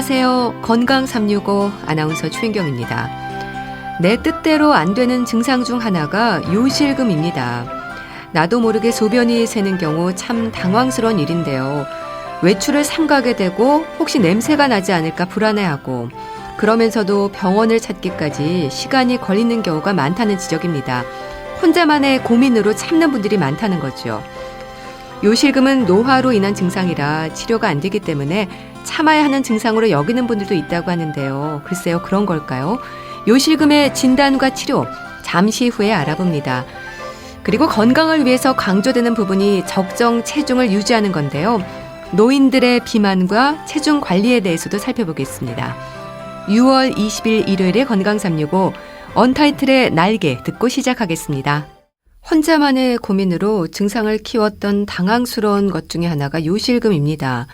안녕하세요. 건강 365 아나운서 최인경입니다. 내 뜻대로 안 되는 증상 중 하나가 요실금입니다. 나도 모르게 소변이 새는 경우 참 당황스러운 일인데요. 외출을 삼가게 되고 혹시 냄새가 나지 않을까 불안해하고 그러면서도 병원을 찾기까지 시간이 걸리는 경우가 많다는 지적입니다. 혼자만의 고민으로 참는 분들이 많다는 거죠. 요실금은 노화로 인한 증상이라 치료가 안 되기 때문에 참아야 하는 증상으로 여기는 분들도 있다고 하는데요. 글쎄요, 그런 걸까요? 요실금의 진단과 치료, 잠시 후에 알아봅니다. 그리고 건강을 위해서 강조되는 부분이 적정 체중을 유지하는 건데요. 노인들의 비만과 체중 관리에 대해서도 살펴보겠습니다. 6월 20일 일요일에 건강 365 언타이틀의 날개 듣고 시작하겠습니다. 혼자만의 고민으로 증상을 키웠던 당황스러운 것 중에 하나가 요실금입니다.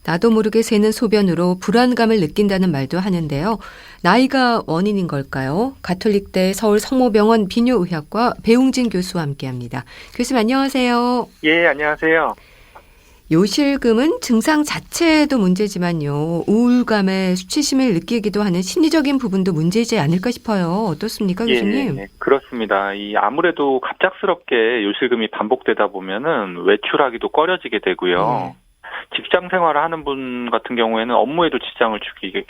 나도 모르게 새는 소변으로 불안감을 느낀다는 말도 하는데요. 나이가 원인인 걸까요? 가톨릭대 서울 성모병원 비뇨의학과 배웅진 교수와 함께합니다. 교수님 안녕하세요. 예, 안녕하세요. 요실금은 증상 자체도 문제지만요. 우울감에 수치심을 느끼기도 하는 심리적인 부분도 문제이지 않을까 싶어요. 어떻습니까, 교수님? 예, 그렇습니다. 아무래도 갑작스럽게 요실금이 반복되다 보면은 외출하기도 꺼려지게 되고요. 직장 생활을 하는 분 같은 경우에는 업무에도 지장을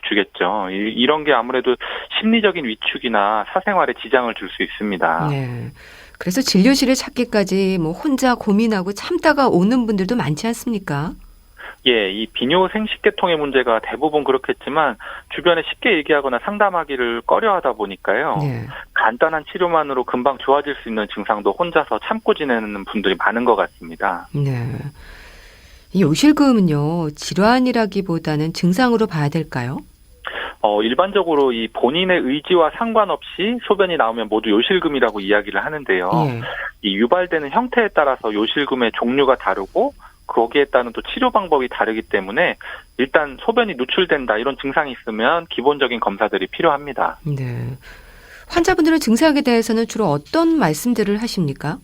주겠죠. 이런 게 아무래도 심리적인 위축이나 사생활에 지장을 줄 수 있습니다. 네. 그래서 진료실을 찾기까지 혼자 고민하고 참다가 오는 분들도 많지 않습니까? 예, 이 비뇨 생식계통의 문제가 대부분 그렇겠지만 주변에 쉽게 얘기하거나 상담하기를 꺼려하다 보니까요. 간단한 치료만으로 금방 좋아질 수 있는 증상도 혼자서 참고 지내는 분들이 많은 것 같습니다. 네. 이 요실금은요, 질환이라기보다는 증상으로 봐야 될까요? 일반적으로 이 본인의 의지와 상관없이 소변이 나오면 모두 요실금이라고 이야기를 하는데요. 이 유발되는 형태에 따라서 요실금의 종류가 다르고 거기에 따른 또 치료 방법이 다르기 때문에 일단 소변이 누출된다 이런 증상이 있으면 기본적인 검사들이 필요합니다. 네. 환자분들은 증상에 대해서는 주로 어떤 말씀들을 하십니까?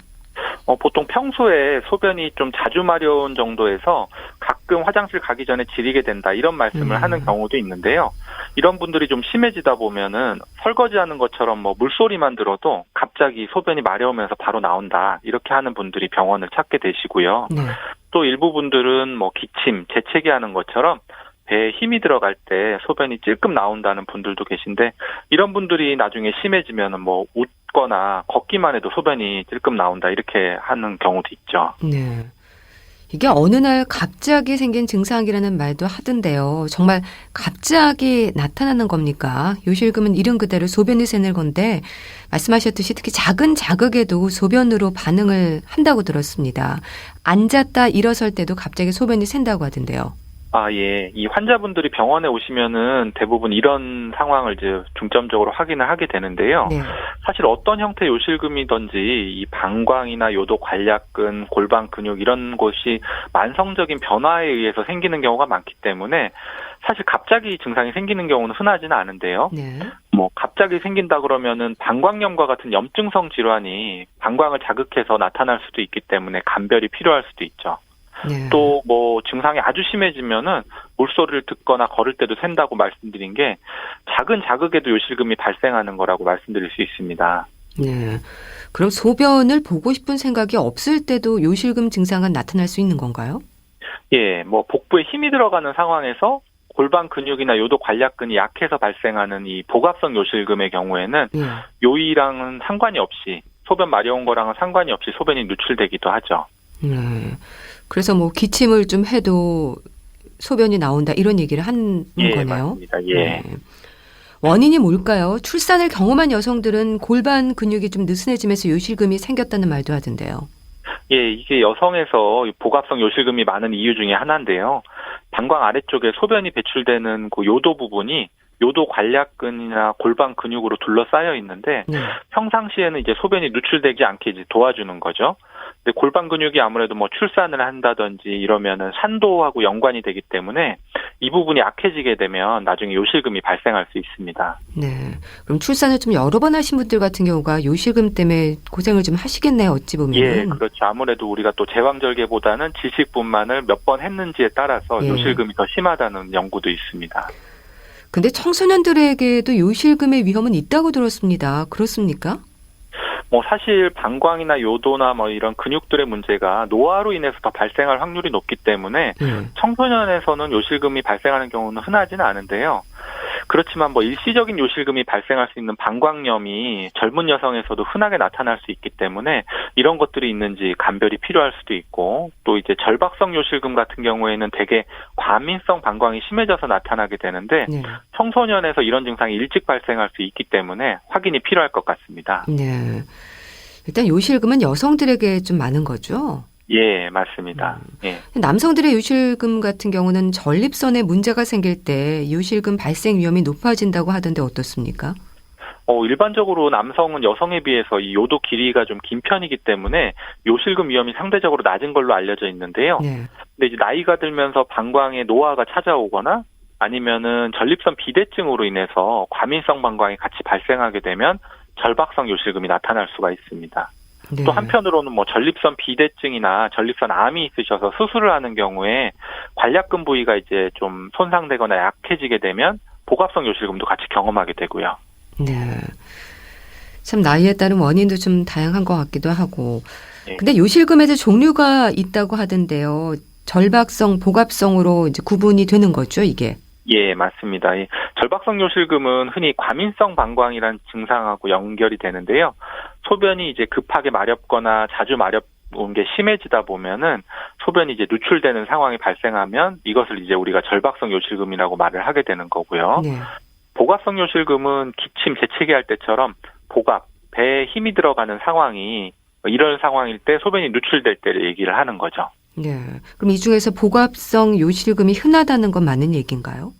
보통 평소에 소변이 좀 자주 마려운 정도에서 가끔 화장실 가기 전에 지리게 된다 이런 말씀을 하는 경우도 있는데요. 이런 분들이 좀 심해지다 보면은 설거지하는 것처럼 물소리만 들어도 갑자기 소변이 마려우면서 바로 나온다 이렇게 하는 분들이 병원을 찾게 되시고요. 또 일부 분들은 기침, 재채기 하는 것처럼 배에 힘이 들어갈 때 소변이 찔끔 나온다는 분들도 계신데 이런 분들이 나중에 심해지면은 웃거나 걷기만 해도 소변이 찔끔 나온다 이렇게 하는 경우도 있죠. 네. 이게 어느 날 갑자기 생긴 증상이라는 말도 하던데요. 정말 갑자기 나타나는 겁니까? 요실금은 이름 그대로 소변이 새는 건데 말씀하셨듯이 특히 작은 자극에도 소변으로 반응을 한다고 들었습니다. 앉았다 일어설 때도 갑자기 소변이 샌다고 하던데요. 예. 이 환자분들이 병원에 오시면은 대부분 이런 상황을 이제 중점적으로 확인을 하게 되는데요. 사실 어떤 형태의 요실금이든지 이 방광이나 요도 관략근, 골반 근육 이런 곳이 만성적인 변화에 의해서 생기는 경우가 많기 때문에 사실 갑자기 증상이 생기는 경우는 흔하지는 않은데요. 갑자기 생긴다 그러면은 방광염과 같은 염증성 질환이 방광을 자극해서 나타날 수도 있기 때문에 감별이 필요할 수도 있죠. 또 증상이 아주 심해지면은 물소리를 듣거나 걸을 때도 샌다고 말씀드린 게 작은 자극에도 요실금이 발생하는 거라고 말씀드릴 수 있습니다. 네. 그럼 소변을 보고 싶은 생각이 없을 때도 요실금 증상은 나타날 수 있는 건가요? 예, 복부에 힘이 들어가는 상황에서 골반 근육이나 요도 관략근이 약해서 발생하는 이 복압성 요실금의 경우에는 요의랑은 상관이 없이 소변 마려운 거랑은 상관이 없이 소변이 누출되기도 하죠. 그래서 기침을 좀 해도 소변이 나온다 이런 얘기를 하는 거네요. 맞습니다. 예. 원인이 뭘까요? 출산을 경험한 여성들은 골반 근육이 좀 느슨해지면서 요실금이 생겼다는 말도 하던데요. 예, 이게 여성에서 복압성 요실금이 많은 이유 중에 하나인데요. 방광 아래쪽에 소변이 배출되는 그 요도 부분이 요도 관략근이나 골반 근육으로 둘러싸여 있는데 평상시에는 이제 소변이 누출되지 않게 이제 도와주는 거죠. 근데 골반 근육이 아무래도 출산을 한다든지 이러면은 산도하고 연관이 되기 때문에 이 부분이 약해지게 되면 나중에 요실금이 발생할 수 있습니다. 네. 그럼 출산을 좀 여러 번 하신 분들 같은 경우가 요실금 때문에 고생을 좀 하시겠네요. 어찌 보면. 예, 그렇죠. 아무래도 우리가 또 제왕절개보다는 질식분만을 몇 번 했는지에 따라서 요실금이 더 심하다는 연구도 있습니다. 근데 청소년들에게도 요실금의 위험은 있다고 들었습니다. 그렇습니까? 사실 방광이나 요도나 이런 근육들의 문제가 노화로 인해서 더 발생할 확률이 높기 때문에 청소년에서는 요실금이 발생하는 경우는 흔하지는 않은데요. 그렇지만 일시적인 요실금이 발생할 수 있는 방광염이 젊은 여성에서도 흔하게 나타날 수 있기 때문에 이런 것들이 있는지 감별이 필요할 수도 있고, 또 이제 절박성 요실금 같은 경우에는 대개 과민성 방광이 심해져서 나타나게 되는데 청소년에서 이런 증상이 일찍 발생할 수 있기 때문에 확인이 필요할 것 같습니다. 네. 일단 요실금은 여성들에게 좀 많은 거죠? 예, 맞습니다. 예. 남성들의 요실금 같은 경우는 전립선에 문제가 생길 때 요실금 발생 위험이 높아진다고 하던데 어떻습니까? 일반적으로 남성은 여성에 비해서 이 요도 길이가 좀 긴 편이기 때문에 요실금 위험이 상대적으로 낮은 걸로 알려져 있는데요. 근데 이제 나이가 들면서 방광에 노화가 찾아오거나 아니면은 전립선 비대증으로 인해서 과민성 방광이 같이 발생하게 되면 절박성 요실금이 나타날 수가 있습니다. 또 한편으로는 전립선 비대증이나 전립선 암이 있으셔서 수술을 하는 경우에 관략근 부위가 이제 좀 손상되거나 약해지게 되면 복압성 요실금도 같이 경험하게 되고요. 네. 참 나이에 따른 원인도 좀 다양한 것 같기도 하고. 근데 요실금에도 종류가 있다고 하던데요. 절박성, 복압성으로 이제 구분이 되는 거죠, 이게? 예, 맞습니다. 이 절박성 요실금은 흔히 과민성 방광이라는 증상하고 연결이 되는데요. 소변이 이제 급하게 마렵거나 자주 마렵은 게 심해지다 보면은 소변이 이제 누출되는 상황이 발생하면 이것을 이제 우리가 절박성 요실금이라고 말을 하게 되는 거고요. 복압성 요실금은 기침, 재채기 할 때처럼 복압, 배에 힘이 들어가는 상황이 이런 상황일 때 소변이 누출될 때를 얘기를 하는 거죠. 네. 그럼 이 중에서 복압성 요실금이 흔하다는 건 맞는 얘기인가요?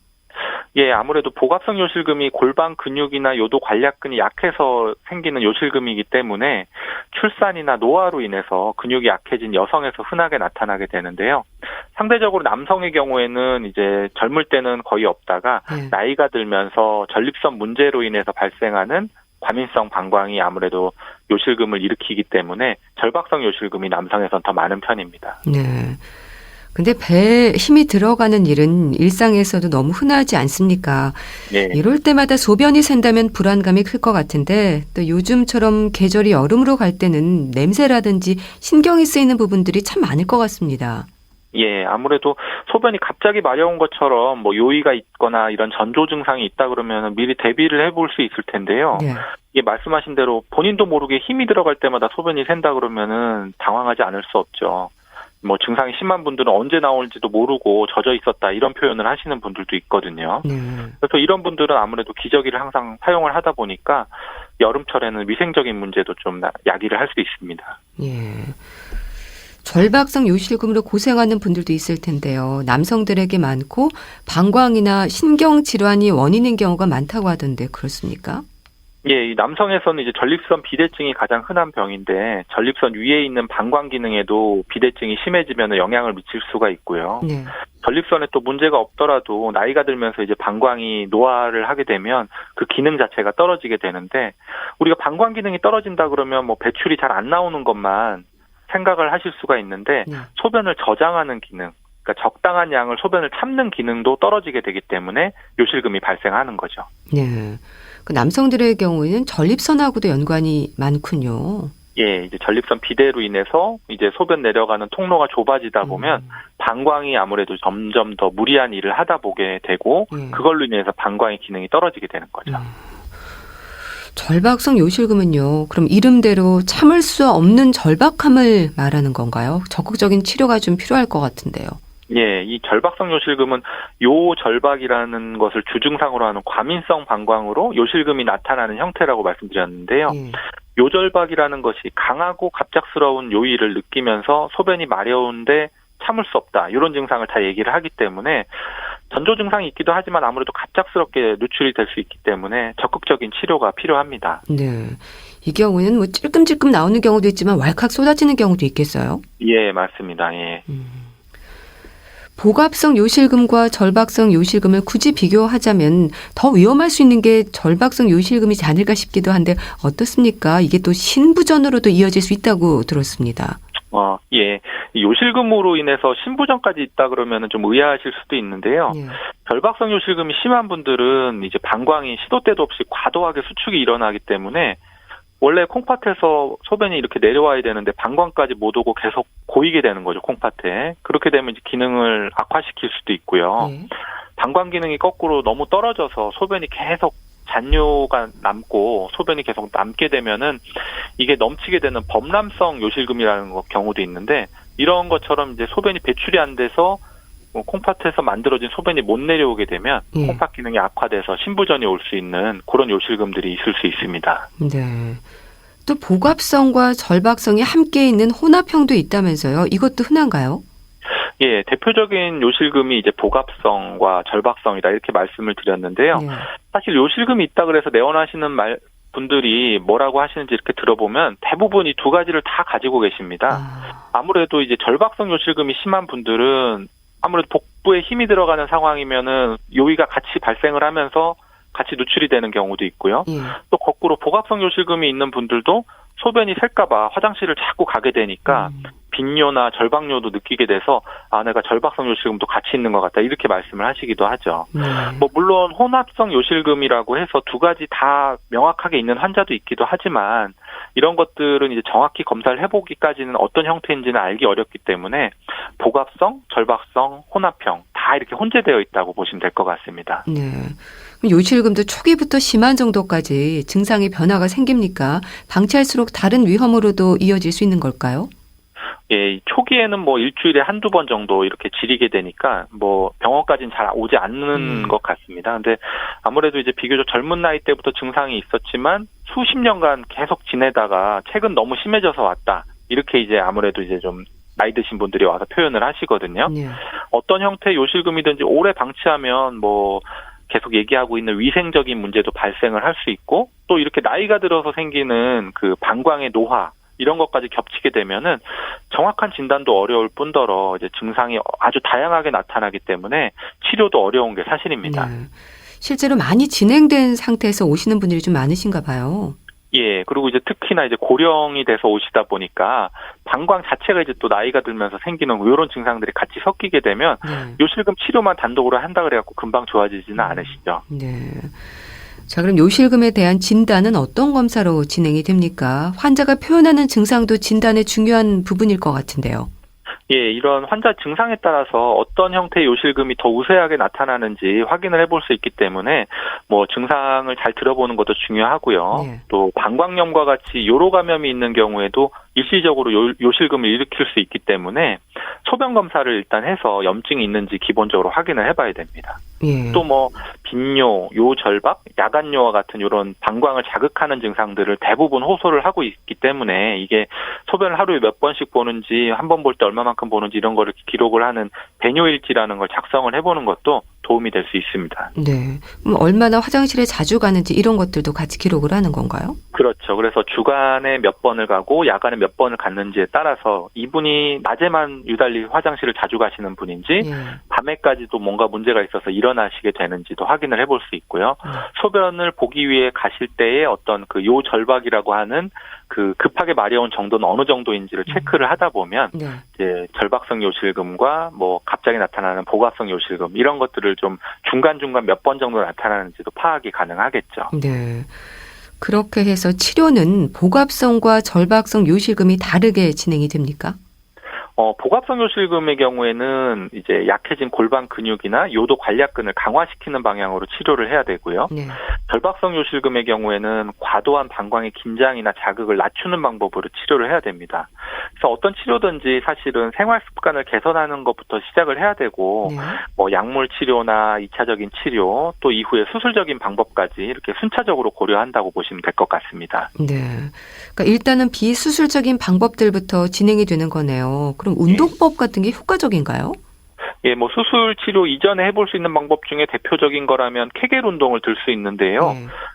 예, 아무래도 복압성 요실금이 골반 근육이나 요도 관략근이 약해서 생기는 요실금이기 때문에 출산이나 노화로 인해서 근육이 약해진 여성에서 흔하게 나타나게 되는데요. 상대적으로 남성의 경우에는 이제 젊을 때는 거의 없다가 나이가 들면서 전립선 문제로 인해서 발생하는 과민성 방광이 아무래도 요실금을 일으키기 때문에 절박성 요실금이 남성에선 더 많은 편입니다. 네. 근데 배에 힘이 들어가는 일은 일상에서도 너무 흔하지 않습니까? 이럴 때마다 소변이 샌다면 불안감이 클 것 같은데 또 요즘처럼 계절이 여름으로 갈 때는 냄새라든지 신경이 쓰이는 부분들이 참 많을 것 같습니다. 예, 아무래도 소변이 갑자기 마려운 것처럼 요의가 있거나 이런 전조 증상이 있다 그러면 미리 대비를 해볼 수 있을 텐데요. 이게 말씀하신 대로 본인도 모르게 힘이 들어갈 때마다 소변이 샌다 그러면은 당황하지 않을 수 없죠. 증상이 심한 분들은 언제 나올지도 모르고 젖어 있었다 이런 표현을 하시는 분들도 있거든요. 그래서 이런 분들은 아무래도 기저귀를 항상 사용을 하다 보니까 여름철에는 위생적인 문제도 좀 야기를 할 수 있습니다. 절박성 요실금으로 고생하는 분들도 있을 텐데요. 남성들에게 많고 방광이나 신경 질환이 원인인 경우가 많다고 하던데 그렇습니까? 예, 이 남성에서는 이제 전립선 비대증이 가장 흔한 병인데 전립선 위에 있는 방광 기능에도 비대증이 심해지면 영향을 미칠 수가 있고요. 전립선에 또 문제가 없더라도 나이가 들면서 이제 방광이 노화를 하게 되면 그 기능 자체가 떨어지게 되는데 우리가 방광 기능이 떨어진다 그러면 배출이 잘 안 나오는 것만 생각을 하실 수가 있는데 소변을 저장하는 기능, 그러니까 적당한 양을 소변을 참는 기능도 떨어지게 되기 때문에 요실금이 발생하는 거죠. 네. 그 남성들의 경우에는 전립선하고도 연관이 많군요. 예, 이제 전립선 비대로 인해서 이제 소변 내려가는 통로가 좁아지다 보면 방광이 아무래도 점점 더 무리한 일을 하다 보게 되고 그걸로 인해서 방광의 기능이 떨어지게 되는 거죠. 절박성 요실금은요. 그럼 이름대로 참을 수 없는 절박함을 말하는 건가요? 적극적인 치료가 좀 필요할 것 같은데요. 예, 이 절박성 요실금은 요절박이라는 것을 주증상으로 하는 과민성 방광으로 요실금이 나타나는 형태라고 말씀드렸는데요. 요절박이라는 것이 강하고 갑작스러운 요의를 느끼면서 소변이 마려운데 참을 수 없다. 이런 증상을 다 얘기를 하기 때문에 전조 증상이 있기도 하지만 아무래도 갑작스럽게 누출이 될 수 있기 때문에 적극적인 치료가 필요합니다. 네. 이 경우는 찔끔찔끔 나오는 경우도 있지만 왈칵 쏟아지는 경우도 있겠어요? 예, 맞습니다. 예. 복압성 요실금과 절박성 요실금을 굳이 비교하자면 더 위험할 수 있는 게 절박성 요실금이지 않을까 싶기도 한데 어떻습니까? 이게 또 신부전으로도 이어질 수 있다고 들었습니다. 예. 이 요실금으로 인해서 신부전까지 있다 그러면은 좀 의아하실 수도 있는데요. 예. 결박성 요실금이 심한 분들은 이제 방광이 시도 때도 없이 과도하게 수축이 일어나기 때문에 원래 콩팥에서 소변이 이렇게 내려와야 되는데 방광까지 못 오고 계속 고이게 되는 거죠, 콩팥에. 그렇게 되면 이제 기능을 악화시킬 수도 있고요. 예. 방광 기능이 거꾸로 너무 떨어져서 소변이 계속 잔뇨가 남고 소변이 계속 남게 되면은 이게 넘치게 되는 범람성 요실금이라는 경우도 있는데, 이런 것처럼 이제 소변이 배출이 안 돼서 콩팥에서 만들어진 소변이 못 내려오게 되면 예. 콩팥 기능이 악화돼서 신부전이 올 수 있는 그런 요실금들이 있을 수 있습니다. 네. 또 복압성과 절박성이 함께 있는 혼합형도 있다면서요. 이것도 흔한가요? 예, 대표적인 요실금이 이제 복압성과 절박성이다 이렇게 말씀을 드렸는데요. 네. 사실 요실금이 있다 그래서 내원하시는 분들이 뭐라고 하시는지 이렇게 들어보면 대부분 이 두 가지를 다 가지고 계십니다. 아무래도 이제 절박성 요실금이 심한 분들은 아무래도 복부에 힘이 들어가는 상황이면은 요의가 같이 발생을 하면서 같이 누출이 되는 경우도 있고요. 예. 또 거꾸로 복압성 요실금이 있는 분들도 소변이 셀까봐 화장실을 자꾸 가게 되니까 빈뇨나 절박뇨도 느끼게 돼서 내가 절박성 요실금도 같이 있는 것 같다 이렇게 말씀을 하시기도 하죠. 물론 혼합성 요실금이라고 해서 두 가지 다 명확하게 있는 환자도 있기도 하지만 이런 것들은 이제 정확히 검사를 해보기까지는 어떤 형태인지는 알기 어렵기 때문에 복압성, 절박성, 혼합형 다 이렇게 혼재되어 있다고 보시면 될 것 같습니다. 네. 요실금도 초기부터 심한 정도까지 증상의 변화가 생깁니까? 방치할수록 다른 위험으로도 이어질 수 있는 걸까요? 예, 초기에는 뭐 일주일에 한두 번 정도 이렇게 지리게 되니까 뭐 병원까지는 잘 오지 않는 것 같습니다. 근데 아무래도 이제 비교적 젊은 나이 때부터 증상이 있었지만 수십 년간 계속 지내다가 최근 너무 심해져서 왔다. 이렇게 이제 아무래도 이제 좀 나이 드신 분들이 와서 표현을 하시거든요. 네. 어떤 형태의 요실금이든지 오래 방치하면 뭐 계속 얘기하고 있는 위생적인 문제도 발생을 할 수 있고, 또 이렇게 나이가 들어서 생기는 그 방광의 노화 이런 것까지 겹치게 되면은 정확한 진단도 어려울 뿐더러 이제 증상이 아주 다양하게 나타나기 때문에 치료도 어려운 게 사실입니다. 네. 실제로 많이 진행된 상태에서 오시는 분들이 좀 많으신가 봐요. 예, 그리고 이제 특히나 이제 고령이 돼서 오시다 보니까 방광 자체가 이제 또 나이가 들면서 생기는 이런 증상들이 같이 섞이게 되면 요실금 치료만 단독으로 한다 그래갖고 금방 좋아지지는 않으시죠. 네. 자, 그럼 요실금에 대한 진단은 어떤 검사로 진행이 됩니까? 환자가 표현하는 증상도 진단의 중요한 부분일 것 같은데요. 예, 이런 환자 증상에 따라서 어떤 형태의 요실금이 더 우세하게 나타나는지 확인을 해볼 수 있기 때문에 뭐 증상을 잘 들어보는 것도 중요하고요. 네. 또 방광염과 같이 요로 감염이 있는 경우에도 일시적으로 요실금을 일으킬 수 있기 때문에 소변 검사를 일단 해서 염증이 있는지 기본적으로 확인을 해봐야 됩니다. 예. 또 뭐 빈뇨, 요절박, 야간뇨와 같은 이런 방광을 자극하는 증상들을 대부분 호소를 하고 있기 때문에 이게 소변을 하루에 몇 번씩 보는지 한 번 볼 때 얼마만큼 보는지 이런 거를 기록을 하는 배뇨일지라는 걸 작성을 해보는 것도 도움이 될 수 있습니다. 네. 그럼 얼마나 화장실에 자주 가는지 이런 것들도 같이 기록을 하는 건가요? 그렇죠. 그래서 주간에 몇 번을 가고 야간에 몇 번을 갔는지에 따라서 이분이 낮에만 유달리 화장실을 자주 가시는 분인지 밤에까지도 뭔가 문제가 있어서 일어나시게 되는지도 확인을 해볼 수 있고요. 소변을 보기 위해 가실 때의 어떤 그 요절박이라고 하는 그 급하게 마려운 정도는 어느 정도인지를 체크를 하다 보면 이제 절박성 요실금과 뭐 갑자기 나타나는 복압성 요실금 이런 것들을 좀 중간중간 몇 번 정도 나타나는지도 파악이 가능하겠죠. 네. 그렇게 해서 치료는 복압성과 절박성 요실금이 다르게 진행이 됩니까? 복압성 요실금의 경우에는 이제 약해진 골반 근육이나 요도 관략근을 강화시키는 방향으로 치료를 해야 되고요. 네. 절박성 요실금의 경우에는 과도한 방광의 긴장이나 자극을 낮추는 방법으로 치료를 해야 됩니다. 그래서 어떤 치료든지 사실은 생활 습관을 개선하는 것부터 시작을 해야 되고, 뭐 약물 치료나 2차적인 치료, 또 이후에 수술적인 방법까지 이렇게 순차적으로 고려한다고 보시면 될 것 같습니다. 네. 그러니까 일단은 비수술적인 방법들부터 진행이 되는 거네요. 그럼 운동법 같은 게 효과적인가요? 예, 뭐 수술 치료 이전에 해볼 수 있는 방법 중에 대표적인 거라면 케겔 운동을 들 수 있는데요.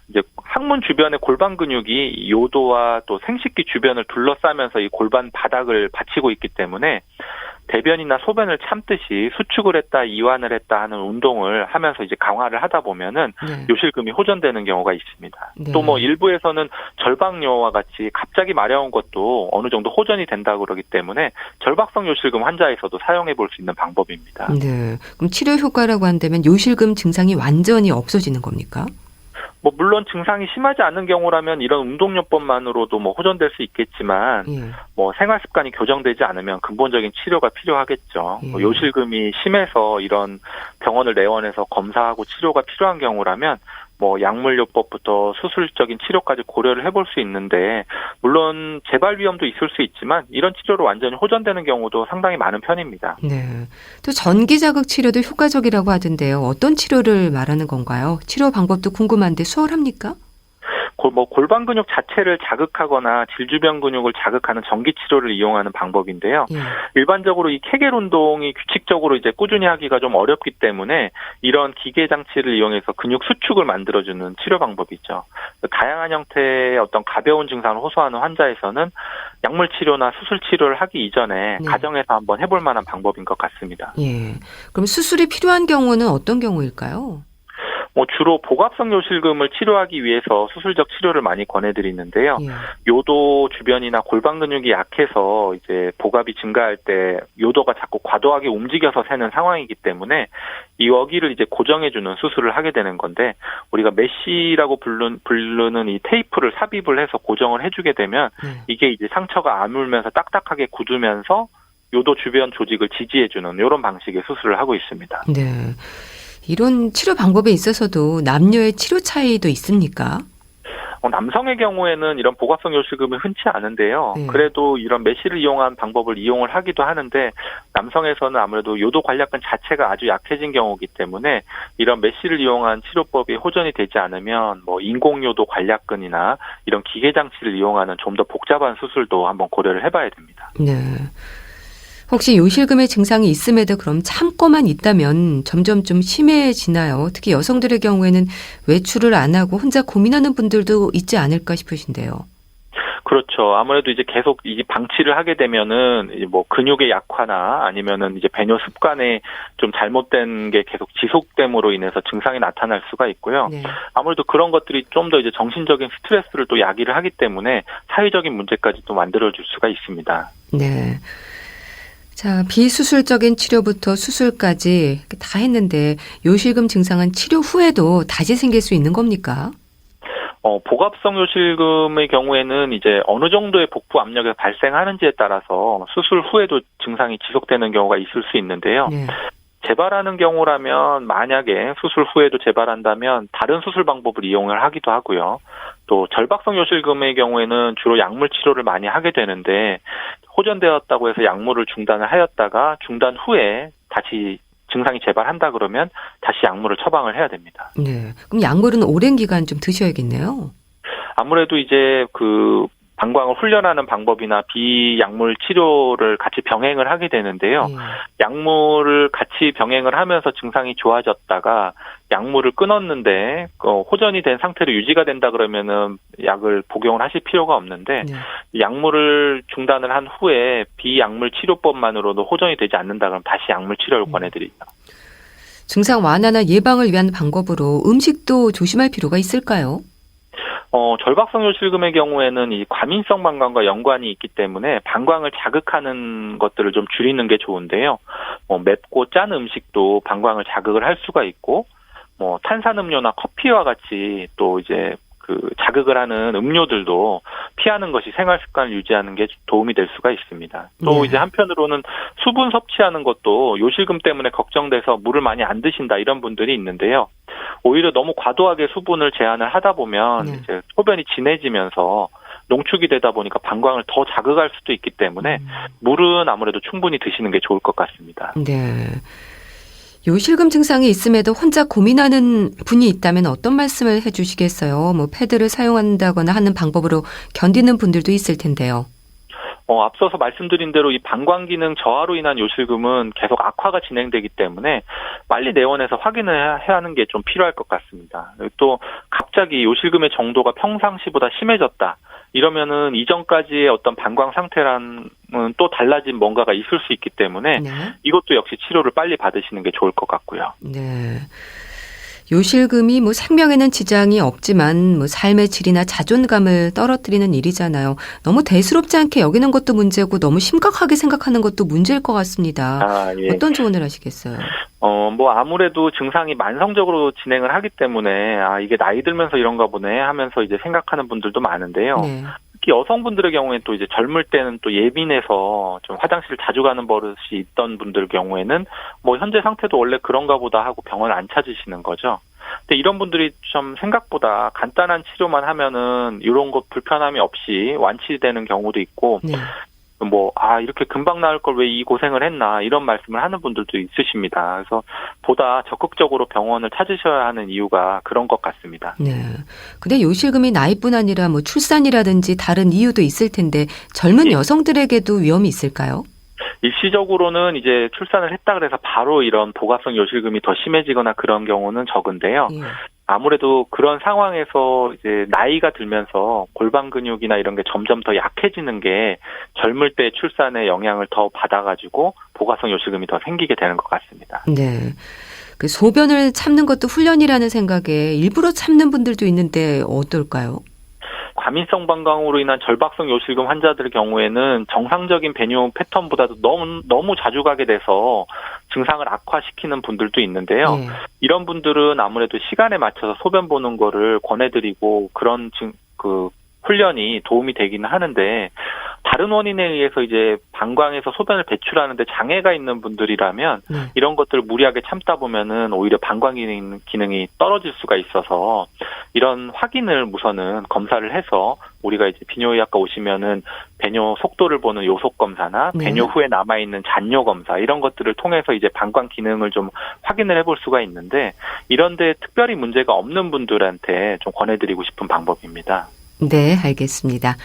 이제 항문 주변의 골반 근육이 요도와 또 생식기 주변을 둘러싸면서 이 골반 바닥을 받치고 있기 때문에 대변이나 소변을 참듯이 수축을 했다, 이완을 했다 하는 운동을 하면서 이제 강화를 하다 보면은 요실금이 호전되는 경우가 있습니다. 또 뭐 일부에서는 절박요와 같이 갑자기 마려운 것도 어느 정도 호전이 된다고 그러기 때문에 절박성 요실금 환자에서도 사용해 볼 수 있는 방법입니다. 네. 그럼 치료 효과라고 한다면 요실금 증상이 완전히 없어지는 겁니까? 뭐 물론 증상이 심하지 않은 경우라면 이런 운동요법만으로도 뭐 호전될 수 있겠지만 뭐 생활 습관이 교정되지 않으면 근본적인 치료가 필요하겠죠. 뭐 요실금이 심해서 이런 병원을 내원해서 검사하고 치료가 필요한 경우라면 뭐 약물요법부터 수술적인 치료까지 고려를 해볼 수 있는데 물론 재발 위험도 있을 수 있지만 이런 치료로 완전히 호전되는 경우도 상당히 많은 편입니다. 네. 또 전기 자극 치료도 효과적이라고 하던데요. 어떤 치료를 말하는 건가요? 치료 방법도 궁금한데 수월합니까? 뭐 골반 근육 자체를 자극하거나 질주변 근육을 자극하는 전기 치료를 이용하는 방법인데요. 일반적으로 이 케겔 운동이 규칙적으로 이제 꾸준히 하기가 좀 어렵기 때문에 이런 기계 장치를 이용해서 근육 수축을 만들어주는 치료 방법이죠. 다양한 형태의 어떤 가벼운 증상을 호소하는 환자에서는 약물 치료나 수술 치료를 하기 이전에 가정에서 한번 해볼 만한 방법인 것 같습니다. 예. 그럼 수술이 필요한 경우는 어떤 경우일까요? 뭐 주로 복압성 요실금을 치료하기 위해서 수술적 치료를 많이 권해드리는데요. 요도 주변이나 골반 근육이 약해서 이제 복압이 증가할 때 요도가 자꾸 과도하게 움직여서 새는 상황이기 때문에 이 여기를 이제 고정해주는 수술을 하게 되는 건데 우리가 메쉬라고 부르는 이 테이프를 삽입을 해서 고정을 해주게 되면 이게 이제 상처가 아물면서 딱딱하게 굳으면서 요도 주변 조직을 지지해주는 이런 방식의 수술을 하고 있습니다. 네. 이런 치료 방법에 있어서도 남녀의 치료 차이도 있습니까? 남성의 경우에는 이런 복압성 요실금이 흔치 않은데요. 그래도 이런 메쉬를 이용한 방법을 이용을 하기도 하는데 남성에서는 아무래도 요도 관략근 자체가 아주 약해진 경우이기 때문에 이런 메쉬를 이용한 치료법이 호전이 되지 않으면 뭐 인공요도 관략근이나 이런 기계 장치를 이용하는 좀 더 복잡한 수술도 한번 고려를 해봐야 됩니다. 네. 혹시 요실금의 증상이 있음에도 그럼 참고만 있다면 점점 좀 심해지나요? 특히 여성들의 경우에는 외출을 안 하고 혼자 고민하는 분들도 있지 않을까 싶으신데요. 그렇죠. 아무래도 이제 계속 이 방치를 하게 되면은 뭐 근육의 약화나 아니면은 이제 배뇨 습관에 좀 잘못된 게 계속 지속됨으로 인해서 증상이 나타날 수가 있고요. 아무래도 그런 것들이 좀 더 이제 정신적인 스트레스를 또 야기를 하기 때문에 사회적인 문제까지 또 만들어줄 수가 있습니다. 네. 자, 비수술적인 치료부터 수술까지 다 했는데 요실금 증상은 치료 후에도 다시 생길 수 있는 겁니까? 복압성 요실금의 경우에는 이제 어느 정도의 복부 압력이 발생하는지에 따라서 수술 후에도 증상이 지속되는 경우가 있을 수 있는데요. 재발하는 경우라면 만약에 수술 후에도 재발한다면 다른 수술 방법을 이용을 하기도 하고요. 또 절박성 요실금의 경우에는 주로 약물 치료를 많이 하게 되는데 호전되었다고 해서 약물을 중단을 하였다가 중단 후에 다시 증상이 재발한다 그러면 다시 약물을 처방을 해야 됩니다. 네. 그럼 약물은 오랜 기간 좀 드셔야겠네요. 아무래도 이제 그 방광을 훈련하는 방법이나 비약물 치료를 같이 병행을 하게 되는데요. 약물을 같이 병행을 하면서 증상이 좋아졌다가 약물을 끊었는데 호전이 된 상태로 유지가 된다 그러면은 약을 복용을 하실 필요가 없는데 약물을 중단을 한 후에 비약물 치료법만으로도 호전이 되지 않는다 그러면 다시 약물 치료를 권해드리죠. 증상 완화나 예방을 위한 방법으로 음식도 조심할 필요가 있을까요? 절박성 요실금의 경우에는 이 과민성 방광과 연관이 있기 때문에 방광을 자극하는 것들을 좀 줄이는 게 좋은데요. 맵고 짠 음식도 방광을 자극을 할 수가 있고, 탄산음료나 커피와 같이 또 이제 그 자극을 하는 음료들도 피하는 것이 생활 습관을 유지하는 게 도움이 될 수가 있습니다. 또 이제 한편으로는 수분 섭취하는 것도 요실금 때문에 걱정돼서 물을 많이 안 드신다 이런 분들이 있는데요. 오히려 너무 과도하게 수분을 제한을 하다 보면 이제 소변이 진해지면서 농축이 되다 보니까 방광을 더 자극할 수도 있기 때문에 물은 아무래도 충분히 드시는 게 좋을 것 같습니다. 네. 요실금 증상이 있음에도 혼자 고민하는 분이 있다면 어떤 말씀을 해 주시겠어요? 패드를 사용한다거나 하는 방법으로 견디는 분들도 있을 텐데요. 앞서서 말씀드린 대로 이 방광 기능 저하로 인한 요실금은 계속 악화가 진행되기 때문에 빨리 내원해서 확인을 해야 하는 게 좀 필요할 것 같습니다. 또 갑자기 요실금의 정도가 평상시보다 심해졌다. 이러면은 이전까지의 어떤 방광 상태랑은 또 달라진 뭔가가 있을 수 있기 때문에 네. 이것도 역시 치료를 빨리 받으시는 게 좋을 것 같고요. 네. 요실금이 생명에는 지장이 없지만 삶의 질이나 자존감을 떨어뜨리는 일이잖아요. 너무 대수롭지 않게 여기는 것도 문제고 너무 심각하게 생각하는 것도 문제일 것 같습니다. 예. 어떤 조언을 하시겠어요? 아무래도 증상이 만성적으로 진행을 하기 때문에 이게 나이 들면서 이런가 보네 하면서 이제 생각하는 분들도 많은데요. 네. 특히 여성분들의 경우에는 또 이제 젊을 때는 또 예민해서 좀 화장실 자주 가는 버릇이 있던 분들 경우에는 현재 상태도 원래 그런가 보다 하고 병원 안 찾으시는 거죠. 근데 이런 분들이 좀 생각보다 간단한 치료만 하면은 이런 것 불편함이 없이 완치되는 경우도 있고, 네. 이렇게 금방 나을 걸 왜 이 고생을 했나 이런 말씀을 하는 분들도 있으십니다. 그래서 보다 적극적으로 병원을 찾으셔야 하는 이유가 그런 것 같습니다. 네. 근데 요실금이 나이뿐 아니라 출산이라든지 다른 이유도 있을 텐데 젊은 여성들에게도 위험이 있을까요? 일시적으로는 이제 출산을 했다 그래서 바로 이런 복합성 요실금이 더 심해지거나 그런 경우는 적은데요. 예. 아무래도 그런 상황에서 이제 나이가 들면서 골반 근육이나 이런 게 점점 더 약해지는 게 젊을 때 출산에 영향을 더 받아가지고 복합성 요실금이 더 생기게 되는 것 같습니다. 네. 그 소변을 참는 것도 훈련이라는 생각에 일부러 참는 분들도 있는데 어떨까요? 과민성 방광으로 인한 절박성 요실금 환자들의 경우에는 정상적인 배뇨 패턴보다도 너무 자주 가게 돼서 증상을 악화시키는 분들도 있는데요. 네. 이런 분들은 아무래도 시간에 맞춰서 소변 보는 거를 권해드리고 그런 훈련이 도움이 되기는 하는데 다른 원인에 의해서 이제 방광에서 소변을 배출하는데 장애가 있는 분들이라면 네. 이런 것들을 무리하게 참다 보면은 오히려 방광 기능이 떨어질 수가 있어서 이런 확인을 우선은 검사를 해서 우리가 이제 비뇨의학과 오시면은 배뇨 속도를 보는 요속 검사나 네. 배뇨 후에 남아 있는 잔뇨 검사 이런 것들을 통해서 이제 방광 기능을 좀 확인을 해볼 수가 있는데 이런데 특별히 문제가 없는 분들한테 좀 권해드리고 싶은 방법입니다. 네, 알겠습니다.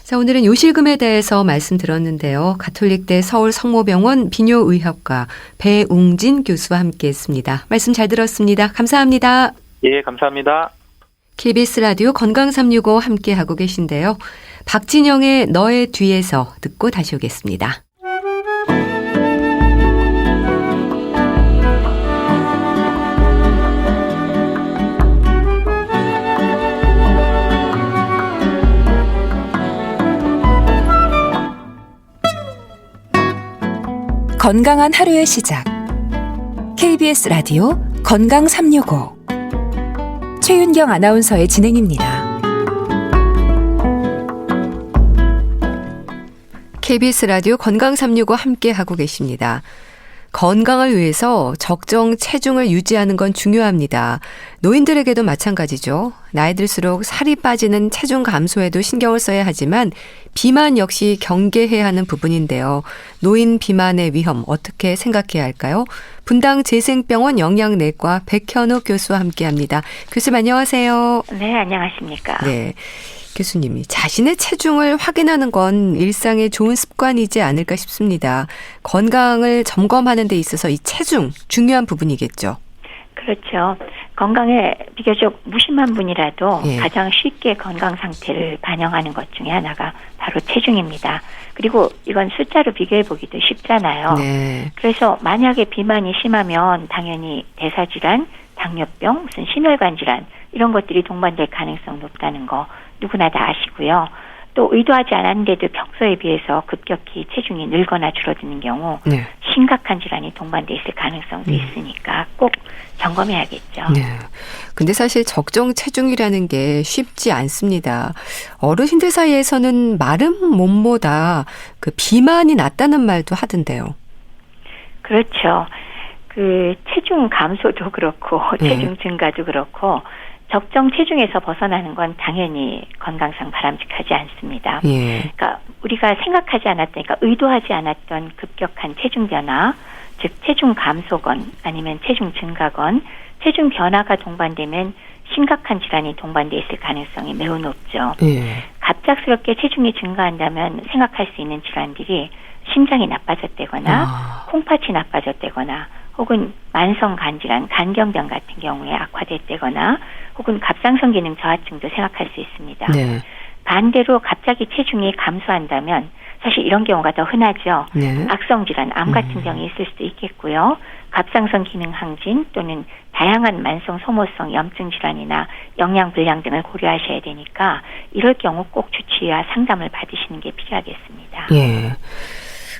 자, 오늘은 요실금에 대해서 말씀 들었는데요. 가톨릭대 서울성모병원 비뇨의학과 배웅진 교수와 함께했습니다. 말씀 잘 들었습니다. 감사합니다. 예, 감사합니다. KBS 라디오 건강365 함께하고 계신데요. 박진영의 너의 뒤에서 듣고 다시 오겠습니다. 건강한 하루의 시작. KBS 라디오 건강365 최윤경 아나운서의 진행입니다. KBS 라디오 건강365 함께하고 계십니다. 건강을 위해서 적정 체중을 유지하는 건 중요합니다. 노인들에게도 마찬가지죠. 나이 들수록 살이 빠지는 체중 감소에도 신경을 써야 하지만 비만 역시 경계해야 하는 부분인데요. 노인 비만의 위험 어떻게 생각해야 할까요? 분당 재생병원 영양내과 백현우 교수와 함께합니다. 교수님 안녕하세요. 네, 안녕하십니까. 네. 교수님이 자신의 체중을 확인하는 건 일상의 좋은 습관이지 않을까 싶습니다. 건강을 점검하는 데 있어서 이 체중 중요한 부분이겠죠. 그렇죠. 건강에 비교적 무심한 분이라도 예. 가장 쉽게 건강 상태를 반영하는 것 중에 하나가 바로 체중입니다. 그리고 이건 숫자로 비교해 보기도 쉽잖아요. 네. 그래서 만약에 비만이 심하면 당연히 대사질환, 당뇨병, 무슨 심혈관 질환 이런 것들이 동반될 가능성 높다는 거 누구나 다 아시고요. 또 의도하지 않았는데도 평소에 비해서 급격히 체중이 늘거나 줄어드는 경우 네. 심각한 질환이 동반돼 있을 가능성도 있으니까 꼭 점검해야겠죠. 네. 근데 사실 적정 체중이라는 게 쉽지 않습니다. 어르신들 사이에서는 마른 몸보다 그 비만이 낫다는 말도 하던데요. 그렇죠. 그 체중 감소도 그렇고 체중 증가도 그렇고 적정 체중에서 벗어나는 건 당연히 건강상 바람직하지 않습니다. 예. 그러니까 우리가 생각하지 않았던, 그러니까 의도하지 않았던 급격한 체중 변화, 즉 체중 감소건 아니면 체중 증가건, 체중 변화가 동반되면 심각한 질환이 동반돼 있을 가능성이 매우 높죠. 예. 갑작스럽게 체중이 증가한다면 생각할 수 있는 질환들이 심장이 나빠졌다거나 콩팥이 나빠졌다거나 혹은 만성 간질환, 간경병 같은 경우에 악화됐다거나 혹은 갑상선 기능 저하증도 생각할 수 있습니다. 네. 반대로 갑자기 체중이 감소한다면 사실 이런 경우가 더 흔하죠. 네. 악성질환, 암 같은 병이 있을 수도 있겠고요. 갑상선 기능 항진 또는 다양한 만성 소모성 염증 질환이나 영양불량 등을 고려하셔야 되니까 이럴 경우 꼭 주치의와 상담을 받으시는 게 필요하겠습니다. 예.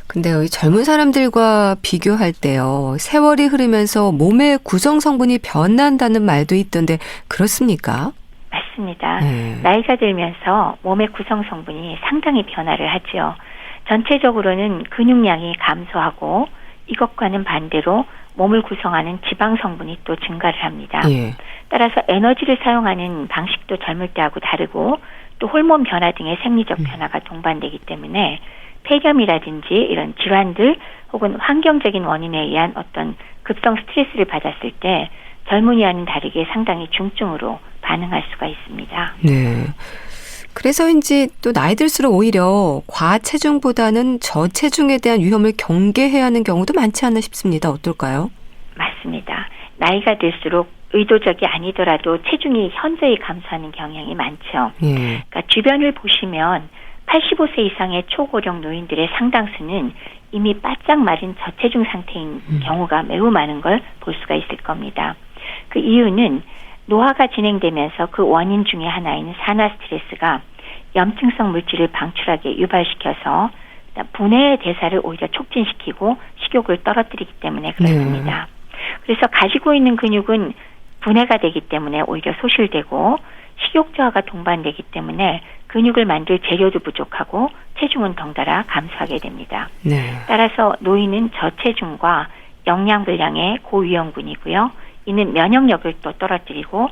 근데 이 젊은 사람들과 비교할 때요. 세월이 흐르면서 몸의 구성 성분이 변한다는 말도 있던데 그렇습니까? 맞습니다. 나이가 들면서 몸의 구성 성분이 상당히 변화를 하죠. 전체적으로는 근육량이 감소하고 이것과는 반대로 몸을 구성하는 지방 성분이 또 증가를 합니다. 예. 따라서 에너지를 사용하는 방식도 젊을 때하고 다르고 또 호르몬 변화 등의 생리적 변화가 동반되기 때문에 폐렴이라든지 이런 질환들 혹은 환경적인 원인에 의한 어떤 급성 스트레스를 받았을 때 젊은이와는 다르게 상당히 중증으로 반응할 수가 있습니다. 네. 그래서인지 또 나이 들수록 오히려 과체중보다는 저체중에 대한 위험을 경계해야 하는 경우도 많지 않나 싶습니다. 어떨까요? 맞습니다. 나이가 들수록 의도적이 아니더라도 체중이 현저히 감소하는 경향이 많죠. 예. 그러니까 주변을 보시면 85세 이상의 초고령 노인들의 상당수는 이미 바짝 마른 저체중 상태인 경우가 매우 많은 걸 볼 수가 있을 겁니다. 그 이유는 노화가 진행되면서 그 원인 중에 하나인 산화 스트레스가 염증성 물질을 방출하게 유발시켜서 분해 대사를 오히려 촉진시키고 식욕을 떨어뜨리기 때문에 그렇습니다. 그래서 가지고 있는 근육은 분해가 되기 때문에 오히려 소실되고 식욕 저하가 동반되기 때문에 근육을 만들 재료도 부족하고 체중은 덩달아 감소하게 됩니다. 네. 따라서 노인은 저체중과 영양불량의 고위험군이고요. 이는 면역력을 또 떨어뜨리고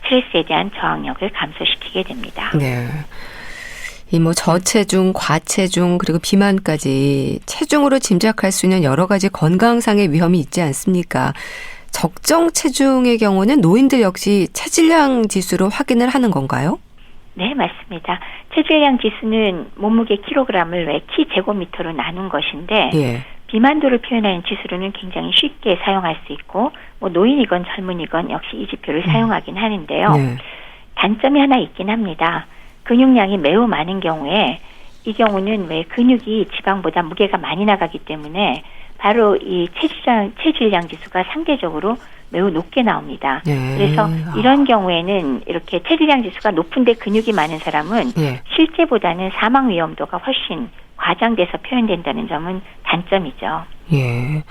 스트레스에 대한 저항력을 감소시키게 됩니다. 네. 이 뭐 저체중, 과체중 그리고 비만까지 체중으로 짐작할 수 있는 여러 가지 건강상의 위험이 있지 않습니까? 적정 체중의 경우는 노인들 역시 체질량 지수로 확인을 하는 건가요? 네, 맞습니다. 체질량 지수는 몸무게 킬로그램을 왜 키 제곱미터로 나눈 것인데 예. 비만도를 표현하는 지수로는 굉장히 쉽게 사용할 수 있고 뭐 노인이건 젊은이건 역시 이 지표를 사용하긴 하는데요. 네. 단점이 하나 있긴 합니다. 근육량이 매우 많은 경우에 이 경우는 왜 근육이 지방보다 무게가 많이 나가기 때문에 바로 이 체질량 지수가 상대적으로 매우 높게 나옵니다. 네. 그래서 이런 경우에는 이렇게 체질량 지수가 높은데 근육이 많은 사람은 예. 실제보다는 사망 위험도가 훨씬 과장돼서 표현된다는 점은 단점이죠. 예.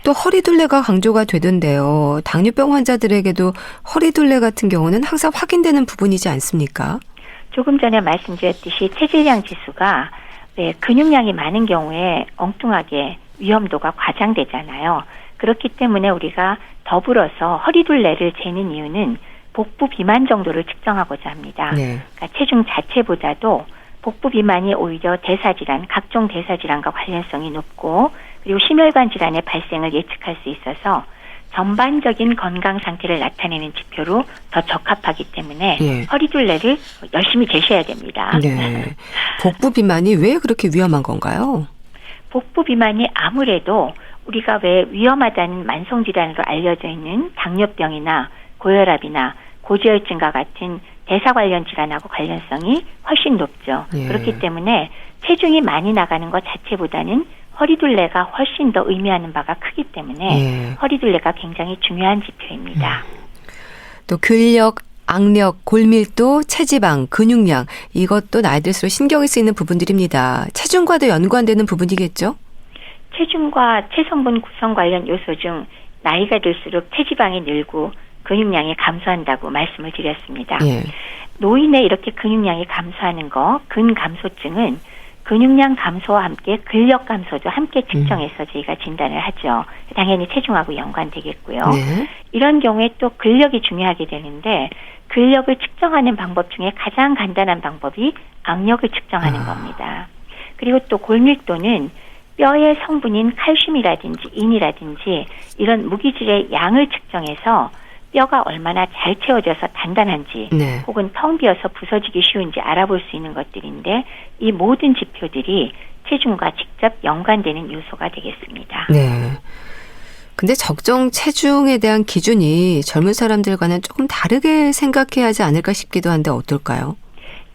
또 허리둘레가 강조가 되던데요. 당뇨병 환자들에게도 허리둘레 같은 경우는 항상 확인되는 부분이지 않습니까? 조금 전에 말씀드렸듯이 체질량 지수가 왜 근육량이 많은 경우에 엉뚱하게 위험도가 과장되잖아요. 그렇기 때문에 우리가 더불어서 허리둘레를 재는 이유는 복부 비만 정도를 측정하고자 합니다. 네. 그러니까 체중 자체보다도 복부 비만이 오히려 대사질환, 각종 대사질환과 관련성이 높고 그리고 심혈관 질환의 발생을 예측할 수 있어서 전반적인 건강 상태를 나타내는 지표로 더 적합하기 때문에 예. 허리둘레를 열심히 재셔야 됩니다. 네. 복부 비만이 왜 그렇게 위험한 건가요? 복부 비만이 아무래도 우리가 왜 위험하다는 만성질환으로 알려져 있는 당뇨병이나 고혈압이나 고지혈증과 같은 대사 관련 질환하고 관련성이 훨씬 높죠. 예. 그렇기 때문에 체중이 많이 나가는 것 자체보다는 허리둘레가 훨씬 더 의미하는 바가 크기 때문에 예. 허리둘레가 굉장히 중요한 지표입니다. 또 근력, 악력, 골밀도, 체지방, 근육량 이것도 나이 들수록 신경이 쓰이는 부분들입니다. 체중과도 연관되는 부분이겠죠? 체중과 체성분 구성 관련 요소 중 나이가 들수록 체지방이 늘고 근육량이 감소한다고 말씀을 드렸습니다. 예. 노인의 이렇게 근육량이 감소하는 거, 근감소증은 근육량 감소와 함께 근력 감소도 함께 측정해서 저희가 진단을 하죠. 당연히 체중하고 연관되겠고요. 네. 이런 경우에 또 근력이 중요하게 되는데 근력을 측정하는 방법 중에 가장 간단한 방법이 악력을 측정하는 겁니다. 그리고 또 골밀도는 뼈의 성분인 칼슘이라든지 인이라든지 이런 무기질의 양을 측정해서 뼈가 얼마나 잘 채워져서 단단한지 네. 혹은 텅 비어서 부서지기 쉬운지 알아볼 수 있는 것들인데 이 모든 지표들이 체중과 직접 연관되는 요소가 되겠습니다. 네. 근데 적정 체중에 대한 기준이 젊은 사람들과는 조금 다르게 생각해야 하지 않을까 싶기도 한데 어떨까요?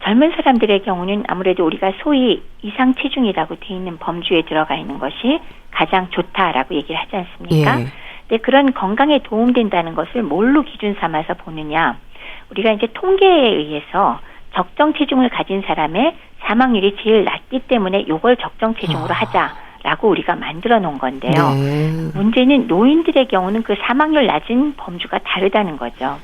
젊은 사람들의 경우는 아무래도 우리가 소위 이상 체중이라고 돼 있는 범주에 들어가 있는 것이 가장 좋다라고 얘기를 하지 않습니까? 예. 근데 그런 건강에 도움된다는 것을 뭘로 기준 삼아서 보느냐? 우리가 이제 통계에 의해서 적정 체중을 가진 사람의 사망률이 제일 낮기 때문에 이걸 적정 체중으로 하자라고 우리가 만들어 놓은 건데요. 네. 문제는 노인들의 경우는 그 사망률 낮은 범주가 다르다는 거죠.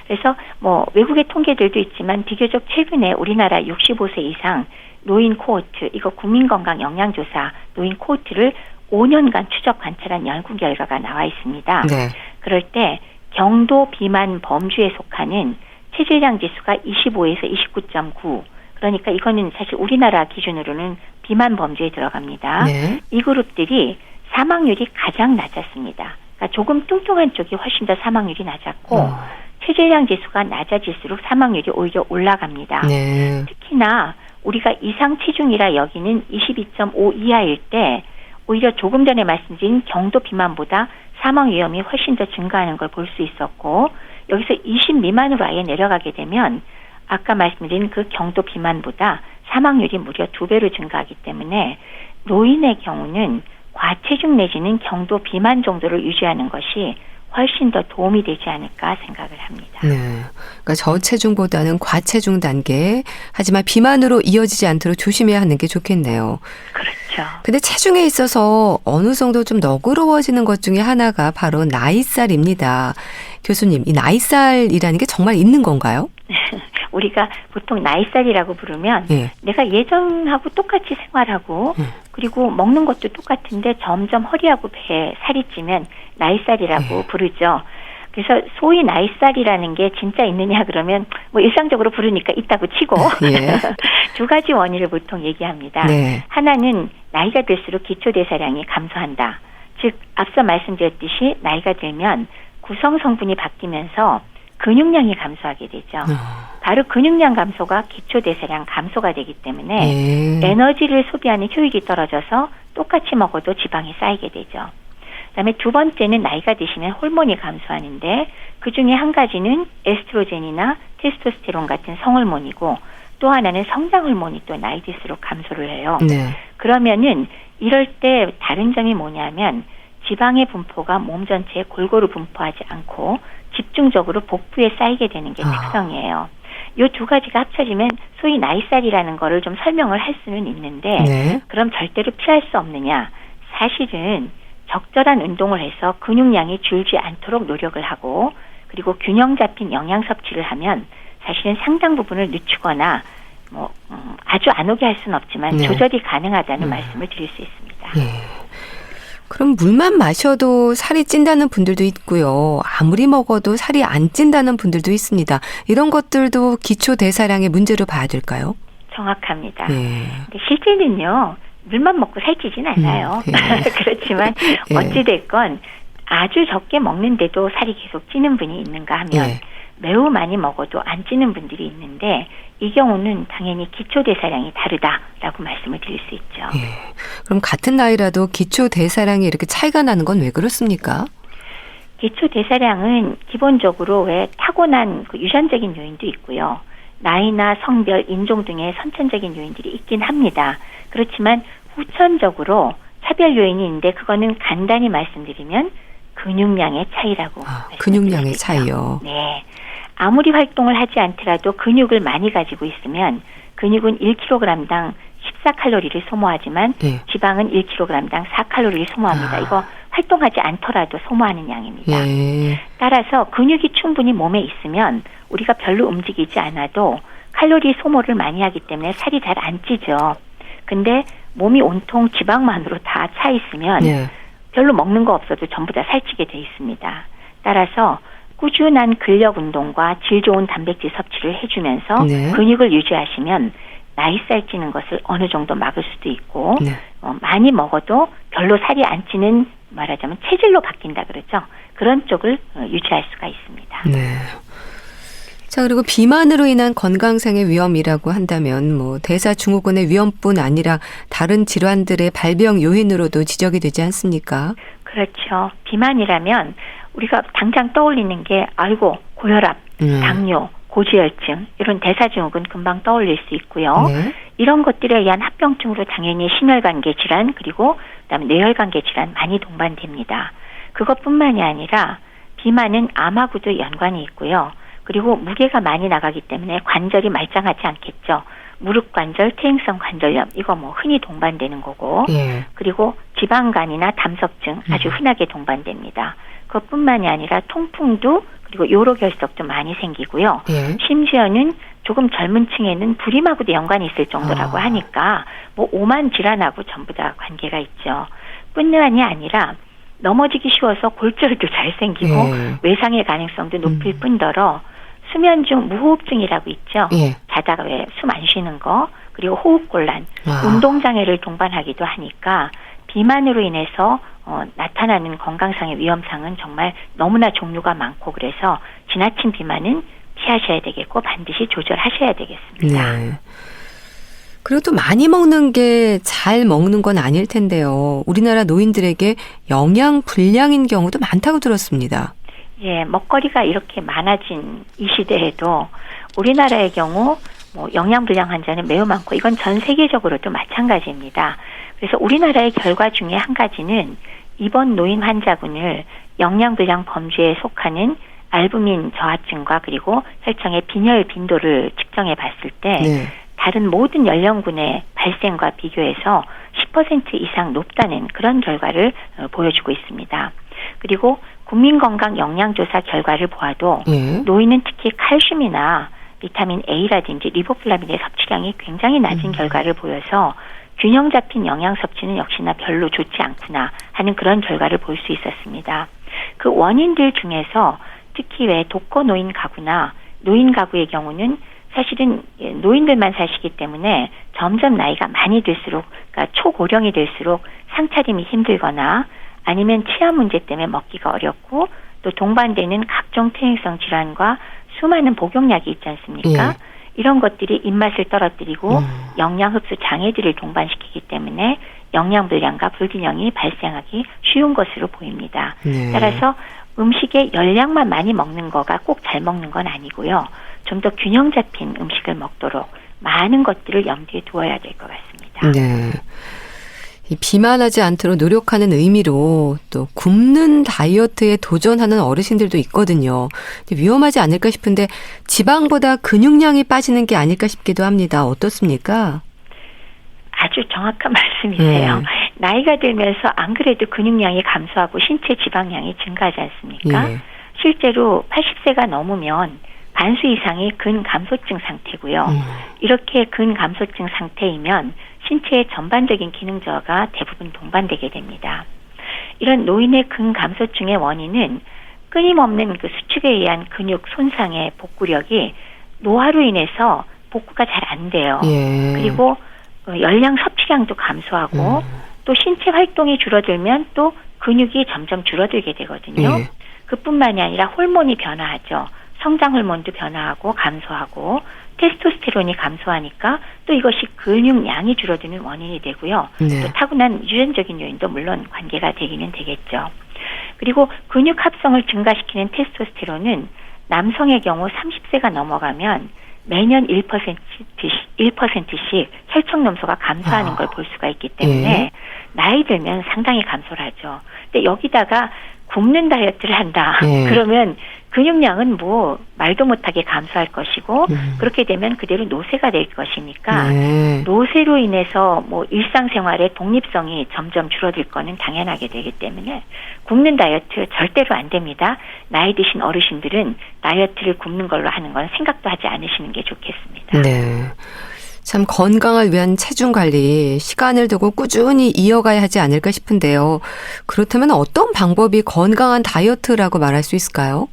그래서 뭐 외국의 통계들도 있지만 비교적 최근에 우리나라 65세 이상 노인 코호트, 이거 국민건강 영양조사 노인 코호트를 5년간 추적 관찰한 연구 결과가 나와 있습니다. 네. 그럴 때 경도 비만 범주에 속하는 체질량 지수가 25에서 29.9. 그러니까 이거는 사실 우리나라 기준으로는 비만 범주에 들어갑니다. 네. 이 그룹들이 사망률이 가장 낮았습니다. 그러니까 조금 뚱뚱한 쪽이 훨씬 더 사망률이 낮았고 체질량 지수가 낮아질수록 사망률이 오히려 올라갑니다. 네. 특히나 우리가 이상 체중이라 여기는 22.5 이하일 때 오히려 조금 전에 말씀드린 경도 비만보다 사망 위험이 훨씬 더 증가하는 걸 볼 수 있었고, 여기서 20 미만으로 아예 내려가게 되면 아까 말씀드린 그 경도 비만보다 사망률이 무려 2배로 증가하기 때문에 노인의 경우는 과체중 내지는 경도 비만 정도를 유지하는 것이 훨씬 더 도움이 되지 않을까 생각을 합니다. 네. 그러니까 저체중보다는 과체중 단계, 하지만 비만으로 이어지지 않도록 조심해야 하는 게 좋겠네요. 그렇죠. 근데 체중에 있어서 어느 정도 좀 너그러워지는 것 중에 하나가 바로 나이살입니다. 교수님, 이 나이살이라는 게 정말 있는 건가요? 우리가 보통 나이살이라고 부르면 예. 내가 예전하고 똑같이 생활하고 그리고 먹는 것도 똑같은데 점점 허리하고 배에 살이 찌면 나이살이라고 부르죠. 그래서 소위 나이살이라는 게 진짜 있느냐 그러면 뭐 일상적으로 부르니까 있다고 치고 예. 두 가지 원인을 보통 얘기합니다. 네. 하나는 나이가 들수록 기초대사량이 감소한다. 즉 앞서 말씀드렸듯이 나이가 들면 구성 성분이 바뀌면서 근육량이 감소하게 되죠. 바로 근육량 감소가 기초대사량 감소가 되기 때문에 예. 에너지를 소비하는 효율이 떨어져서 똑같이 먹어도 지방이 쌓이게 되죠. 그다음에 두 번째는 나이가 드시면 호르몬이 감소하는데 그중에 한 가지는 에스트로겐이나 테스토스테론 같은 성호르몬이고 또 하나는 성장 호르몬이 또 나이 들수록 감소를 해요. 네. 그러면은 이럴 때 다른 점이 뭐냐면 지방의 분포가 몸 전체에 골고루 분포하지 않고 집중적으로 복부에 쌓이게 되는 게 특성이에요. 이 두 가지가 합쳐지면 소위 나이살이라는 거를 좀 설명을 할 수는 있는데 네. 그럼 절대로 피할 수 없느냐? 사실은 적절한 운동을 해서 근육량이 줄지 않도록 노력을 하고 그리고 균형 잡힌 영양 섭취를 하면 사실은 상당 부분을 늦추거나 뭐 아주 안 오게 할 수는 없지만 네. 조절이 가능하다는 말씀을 드릴 수 있습니다. 예. 그럼 물만 마셔도 살이 찐다는 분들도 있고요. 아무리 먹어도 살이 안 찐다는 분들도 있습니다. 이런 것들도 기초 대사량의 문제로 봐야 될까요? 정확합니다. 예. 근데 실제는요. 물만 먹고 살찌진 않아요. 예. 그렇지만 예. 어찌됐건 아주 적게 먹는데도 살이 계속 찌는 분이 있는가 하면 예. 매우 많이 먹어도 안 찌는 분들이 있는데 이 경우는 당연히 기초대사량이 다르다라고 말씀을 드릴 수 있죠. 예. 그럼 같은 나이라도 기초 대사량이 이렇게 차이가 나는 건 왜 그렇습니까? 기초대사량은 기본적으로 왜 타고난 그 유전적인 요인도 있고요. 나이나 성별, 인종 등의 선천적인 요인들이 있긴 합니다. 그렇지만 후천적으로 차별 요인이 있는데 그거는 간단히 말씀드리면 근육량의 차이라고 근육량의 말씀드릴 수 있죠. 차이요. 네. 아무리 활동을 하지 않더라도 근육을 많이 가지고 있으면 근육은 1kg당 14칼로리를 소모하지만 예. 지방은 1kg당 4칼로리를 소모합니다. 이거 활동하지 않더라도 소모하는 양입니다. 예. 따라서 근육이 충분히 몸에 있으면 우리가 별로 움직이지 않아도 칼로리 소모를 많이 하기 때문에 살이 잘 안 찌죠. 근데 몸이 온통 지방만으로 다 차 있으면 예. 별로 먹는 거 없어도 전부 다 살찌게 돼 있습니다. 따라서 꾸준한 근력 운동과 질 좋은 단백질 섭취를 해주면서 네. 근육을 유지하시면 나이살 찌는 것을 어느 정도 막을 수도 있고 네. 많이 먹어도 별로 살이 안 찌는 말하자면 체질로 바뀐다 그러죠. 그런 쪽을 유지할 수가 있습니다. 네. 자, 그리고 비만으로 인한 건강상의 위험이라고 한다면 뭐 대사증후군의 위험뿐 아니라 다른 질환들의 발병 요인으로도 지적이 되지 않습니까? 그렇죠. 비만이라면 우리가 당장 떠올리는 게 아이고 고혈압, 당뇨, 고지혈증 이런 대사증후군 금방 떠올릴 수 있고요. 네. 이런 것들에 의한 합병증으로 당연히 심혈관계 질환 그리고 그다음에 뇌혈관계 질환 많이 동반됩니다. 그것뿐만이 아니라 비만은 암하고도 연관이 있고요. 그리고 무게가 많이 나가기 때문에 관절이 말짱하지 않겠죠. 무릎 관절, 퇴행성 관절염 이거 뭐 흔히 동반되는 거고 예. 그리고 지방간이나 담석증 아주 흔하게 동반됩니다. 그것뿐만이 아니라 통풍도 그리고 요로결석도 많이 생기고요. 예. 심지어는 조금 젊은 층에는 불임하고도 연관이 있을 정도라고 하니까 뭐 오만 질환하고 전부 다 관계가 있죠. 뿐만이 아니라 넘어지기 쉬워서 골절도 잘 생기고 예. 외상의 가능성도 높을 뿐더러 수면 중 무호흡증이라고 있죠. 예. 자다가 왜 숨 안 쉬는 거 그리고 호흡곤란, 운동장애를 동반하기도 하니까 비만으로 인해서 나타나는 건강상의 위험상은 정말 너무나 종류가 많고 그래서 지나친 비만은 피하셔야 되겠고 반드시 조절하셔야 되겠습니다. 네. 그리고 또 많이 먹는 게 잘 먹는 건 아닐 텐데요. 우리나라 노인들에게 영양 불량인 경우도 많다고 들었습니다. 예, 먹거리가 이렇게 많아진 이 시대에도 우리나라의 경우 뭐 영양불량 환자는 매우 많고 이건 전 세계적으로도 마찬가지입니다. 그래서 우리나라의 결과 중에 한 가지는 입원 노인 환자군을 영양불량 범주에 속하는 알부민 저하층과 그리고 혈청의 빈혈 빈도를 측정해 봤을 때 네. 다른 모든 연령군의 발생과 비교해서 10% 이상 높다는 그런 결과를 보여주고 있습니다. 그리고 국민건강영양조사 결과를 보아도 예. 노인은 특히 칼슘이나 비타민 A라든지 리보플라민의 섭취량이 굉장히 낮은 결과를 보여서 균형 잡힌 영양 섭취는 역시나 별로 좋지 않구나 하는 그런 결과를 볼 수 있었습니다. 그 원인들 중에서 특히 왜 독거 노인 가구나 노인 가구의 경우는 사실은 노인들만 사시기 때문에 점점 나이가 많이 들수록 그러니까 초고령이 될수록 상차림이 힘들거나 아니면 치아 문제 때문에 먹기가 어렵고 또 동반되는 각종 퇴행성 질환과 수많은 복용약이 있지 않습니까? 예. 이런 것들이 입맛을 떨어뜨리고 영양 흡수 장애들을 동반시키기 때문에 영양불량과 불균형이 발생하기 쉬운 것으로 보입니다. 네. 따라서 음식의 열량만 많이 먹는 거가 꼭 잘 먹는 건 아니고요. 좀 더 균형 잡힌 음식을 먹도록 많은 것들을 염두에 두어야 될 것 같습니다. 네. 이 비만하지 않도록 노력하는 의미로 또 굶는 다이어트에 도전하는 어르신들도 있거든요. 위험하지 않을까 싶은데 지방보다 근육량이 빠지는 게 아닐까 싶기도 합니다. 어떻습니까? 아주 정확한 말씀이세요. 나이가 들면서 안 그래도 근육량이 감소하고 신체 지방량이 증가하지 않습니까? 예. 실제로 80세가 넘으면 반수 이상이 근감소증 상태고요. 이렇게 근감소증 상태이면 신체의 전반적인 기능 저하가 대부분 동반되게 됩니다. 이런 노인의 근감소증의 원인은 끊임없는 그 수축에 의한 근육 손상의 복구력이 노화로 인해서 복구가 잘 안 돼요. 예. 그리고 열량 섭취량도 감소하고 또 신체 활동이 줄어들면 또 근육이 점점 줄어들게 되거든요. 예. 그뿐만이 아니라 호르몬이 변화하죠. 성장 호르몬도 변화하고 감소하고 테스토스테론이 감소하니까 또 이것이 근육량이 줄어드는 원인이 되고요. 네. 또 타고난 유전적인 요인도 물론 관계가 되기는 되겠죠. 그리고 근육 합성을 증가시키는 테스토스테론은 남성의 경우 30세가 넘어가면 매년 1%씩 혈청 넘소가 감소하는 걸 볼 수가 있기 때문에 예. 나이 들면 상당히 감소를 하죠. 근데 여기다가 굶는 다이어트를 한다. 예. 그러면 근육량은 뭐 말도 못하게 감소할 것이고 그렇게 되면 그대로 노쇠가 될 것이니까 네. 노쇠로 인해서 뭐 일상생활의 독립성이 점점 줄어들 거는 당연하게 되기 때문에 굶는 다이어트 절대로 안 됩니다. 나이 드신 어르신들은 다이어트를 굶는 걸로 하는 건 생각도 하지 않으시는 게 좋겠습니다. 네. 참 건강을 위한 체중 관리 시간을 두고 꾸준히 이어가야 하지 않을까 싶은데요. 그렇다면 어떤 방법이 건강한 다이어트라고 말할 수 있을까요?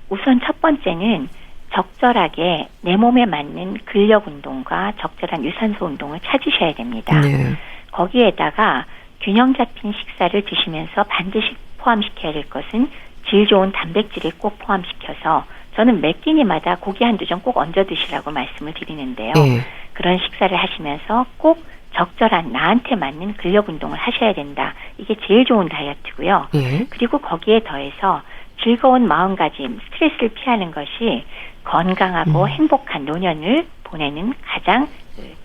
우선 첫 번째는 적절하게 내 몸에 맞는 근력 운동과 적절한 유산소 운동을 찾으셔야 됩니다. 네. 거기에다가 균형 잡힌 식사를 드시면서 반드시 포함시켜야 될 것은 질 좋은 단백질을 꼭 포함시켜서 저는 매 끼니마다 고기 한두 점 꼭 얹어 드시라고 말씀을 드리는데요. 네. 그런 식사를 하시면서 꼭 적절한 나한테 맞는 근력 운동을 하셔야 된다. 이게 제일 좋은 다이어트고요. 네. 그리고 거기에 더해서 즐거운 마음가짐, 스트레스를 피하는 것이 건강하고 행복한 노년을 보내는 가장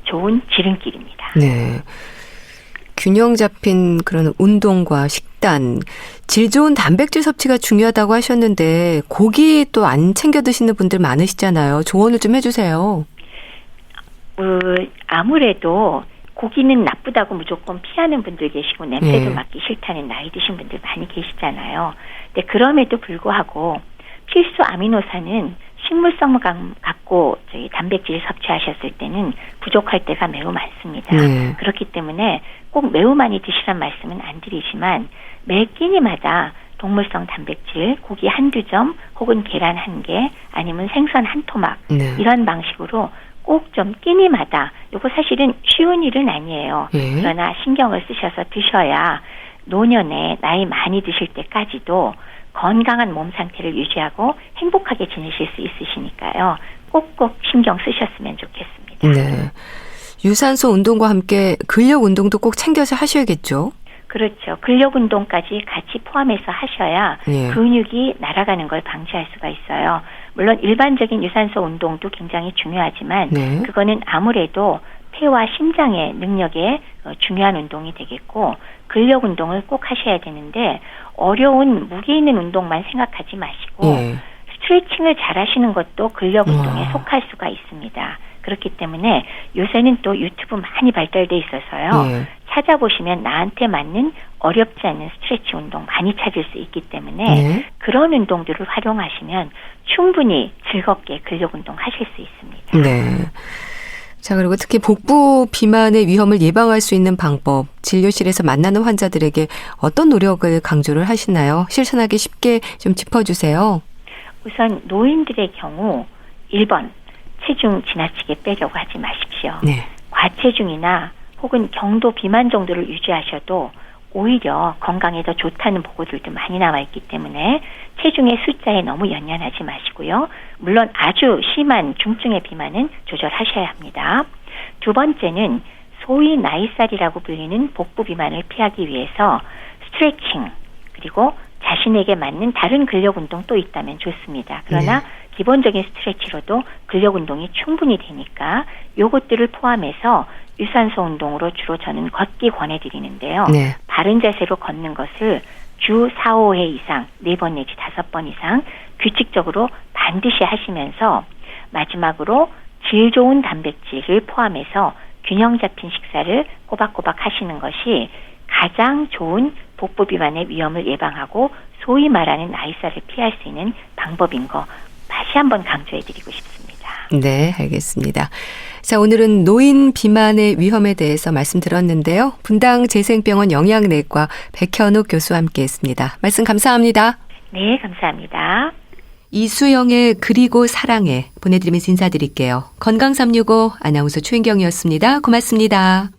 좋은 지름길입니다. 네. 균형 잡힌 그런 운동과 식단, 질 좋은 단백질 섭취가 중요하다고 하셨는데 고기 또 안 챙겨 드시는 분들 많으시잖아요. 조언을 좀 해주세요. 아무래도 고기는 나쁘다고 무조건 피하는 분들 계시고 냄새도 네. 맡기 싫다는 나이 드신 분들 많이 계시잖아요. 근데 그럼에도 불구하고 필수 아미노산은 식물성분 갖고 저희 단백질 섭취하셨을 때는 부족할 때가 매우 많습니다. 네. 그렇기 때문에 꼭 매우 많이 드시란 말씀은 안 드리지만 매 끼니마다 동물성 단백질, 고기 한두 점 혹은 계란 한 개 아니면 생선 한 토막 네. 이런 방식으로 꼭 좀 끼니마다 이거 사실은 쉬운 일은 아니에요. 네. 그러나 신경을 쓰셔서 드셔야 노년에 나이 많이 드실 때까지도 건강한 몸 상태를 유지하고 행복하게 지내실 수 있으시니까요. 꼭꼭 신경 쓰셨으면 좋겠습니다. 네. 유산소 운동과 함께 근력 운동도 꼭 챙겨서 하셔야겠죠? 그렇죠. 근력 운동까지 같이 포함해서 하셔야 예. 근육이 날아가는 걸 방지할 수가 있어요. 물론 일반적인 유산소 운동도 굉장히 중요하지만 네. 그거는 아무래도 폐와 심장의 능력에 중요한 운동이 되겠고 근력 운동을 꼭 하셔야 되는데 어려운 무게 있는 운동만 생각하지 마시고 예. 스트레칭을 잘 하시는 것도 근력 운동에 속할 수가 있습니다. 그렇기 때문에 요새는 또 유튜브 많이 발달돼 있어서요. 예. 찾아보시면 나한테 맞는 어렵지 않은 스트레칭 운동 많이 찾을 수 있기 때문에 네. 그런 운동들을 활용하시면 충분히 즐겁게 근력 운동 하실 수 있습니다. 네. 자, 그리고 특히 복부 비만의 위험을 예방할 수 있는 방법, 진료실에서 만나는 환자들에게 어떤 노력을 강조를 하시나요? 실천하기 쉽게 좀 짚어주세요. 우선 노인들의 경우 1번 체중 지나치게 빼려고 하지 마십시오. 네. 과체중이나 혹은 경도 비만 정도를 유지하셔도 오히려 건강에 더 좋다는 보고들도 많이 나와 있기 때문에 체중의 숫자에 너무 연연하지 마시고요. 물론 아주 심한 중증의 비만은 조절하셔야 합니다. 두 번째는 소위 나이살이라고 불리는 복부 비만을 피하기 위해서 스트레칭 그리고 자신에게 맞는 다른 근력 운동 또 있다면 좋습니다. 그러나 기본적인 스트레치로도 근력 운동이 충분히 되니까 요것들을 포함해서 유산소 운동으로 주로 저는 걷기 권해드리는데요. 네. 바른 자세로 걷는 것을 주 4, 5회 이상 4번 내지 5번 이상 규칙적으로 반드시 하시면서 마지막으로 질 좋은 단백질을 포함해서 균형 잡힌 식사를 꼬박꼬박 하시는 것이 가장 좋은 복부 비만의 위험을 예방하고 소위 말하는 나이살을 피할 수 있는 방법인 거 다시 한번 강조해드리고 싶습니다. 네, 알겠습니다. 자, 오늘은 노인 비만의 위험에 대해서 말씀 들었는데요. 분당 재생병원 영양내과 백현욱 교수와 함께했습니다. 말씀 감사합니다. 네, 감사합니다. 이수영의 그리고 사랑해 보내드리면서 인사드릴게요. 건강365 아나운서 최인경이었습니다. 고맙습니다.